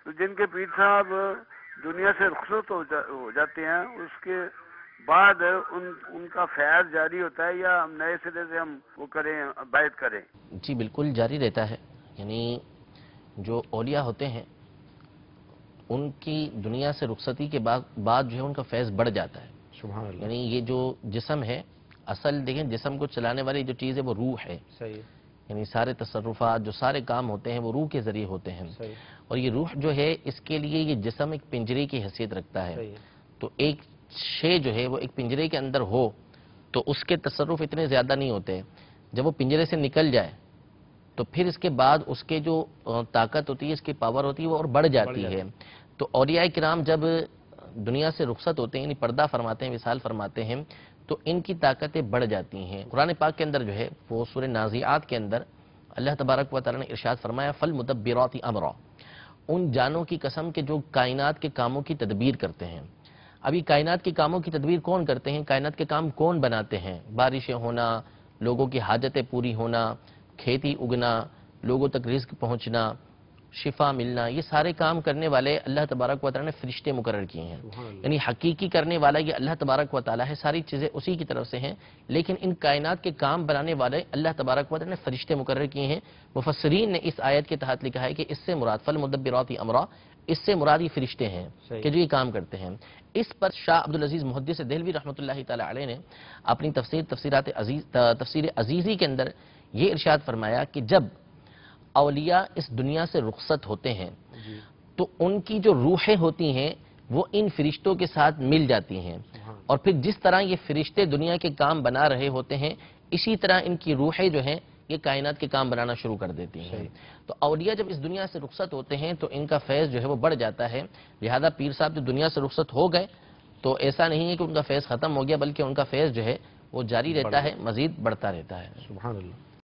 تو جن کے پیر صاحب دنیا سے رخصت ہو جاتے ہیں، اس کے بعد ان کا فیض جاری ہوتا ہے یا ہم نئے سرے سے ہم وہ کریں، بیعت کریں؟ جی بالکل جاری رہتا ہے. یعنی جو اولیاء ہوتے ہیں ان کی دنیا سے رخصتی کے بعد جو ہے ان کا فیض بڑھ جاتا ہے. سبحان اللہ. یعنی یہ جو جسم ہے، اصل دیکھیں جسم کو چلانے والی جو چیز ہے وہ روح ہے. صحیح. یعنی سارے تصرفات، جو سارے کام ہوتے ہیں وہ روح کے ذریعے ہوتے ہیں. صحیح. اور یہ روح جو ہے اس کے لیے یہ جسم ایک پنجرے کی حیثیت رکھتا ہے. صحیح. تو ایک شے جو ہے وہ ایک پنجرے کے اندر ہو تو اس کے تصرف اتنے زیادہ نہیں ہوتے. جب وہ پنجرے سے نکل جائے تو پھر اس کے بعد اس کے جو طاقت ہوتی ہے، اس کی پاور ہوتی ہے، وہ اور بڑھ جاتی ہے. تو اولیاء کرام جب دنیا سے رخصت ہوتے ہیں، یعنی پردہ فرماتے ہیں، وصال فرماتے ہیں، تو ان کی طاقتیں بڑھ جاتی ہیں. قرآن پاک کے اندر جو ہے وہ سورہ نازعات کے اندر اللہ تبارک و تعالی نے ارشاد فرمایا فالمدبرات امرا، ان جانوں کی قسم کے جو کائنات کے کاموں کی تدبیر کرتے ہیں. ابھی کائنات کے کاموں کی تدبیر کون کرتے ہیں؟ کائنات کے کام کون بناتے ہیں؟ بارشیں ہونا، لوگوں کی حاجتیں پوری ہونا، کھیتی اگنا، لوگوں تک رزق پہنچنا، شفا ملنا، یہ سارے کام کرنے والے اللہ تبارک و تعالی نے فرشتے مقرر کیے ہیں. یعنی حقیقی کرنے والا یہ اللہ تبارک و تعالی ہے، ساری چیزیں اسی کی طرف سے ہیں، لیکن ان کائنات کے کام بنانے والے اللہ تبارک و تعالی نے فرشتے مقرر کیے ہیں. مفسرین نے اس آیت کے تحت لکھا ہے کہ اس سے مراد فالمدبرات امرا، اس سے مراد یہ فرشتے ہیں کہ جو یہ کام کرتے ہیں. اس پر شاہ عبدالعزیز محدث دہلوی رحمۃ اللہ تعالی علیہ نے اپنی تفسیر عزیزی کے اندر یہ ارشاد فرمایا کہ جب اولیاء اس دنیا سے رخصت ہوتے ہیں تو ان کی جو روحیں ہوتی ہیں وہ ان فرشتوں کے ساتھ مل جاتی ہیں، اور پھر جس طرح یہ فرشتے دنیا کے کام بنا رہے ہوتے ہیں اسی طرح ان کی روحیں جو ہیں یہ کائنات کے کام بنانا شروع کر دیتی ہیں. تو اولیاء جب اس دنیا سے رخصت ہوتے ہیں تو ان کا فیض جو ہے وہ بڑھ جاتا ہے. لہذا پیر صاحب جو دنیا سے رخصت ہو گئے تو ایسا نہیں ہے کہ ان کا فیض ختم ہو گیا، بلکہ ان کا فیض جو ہے وہ جاری رہتا ہے، مزید بڑھتا رہتا ہے. سبحان اللہ.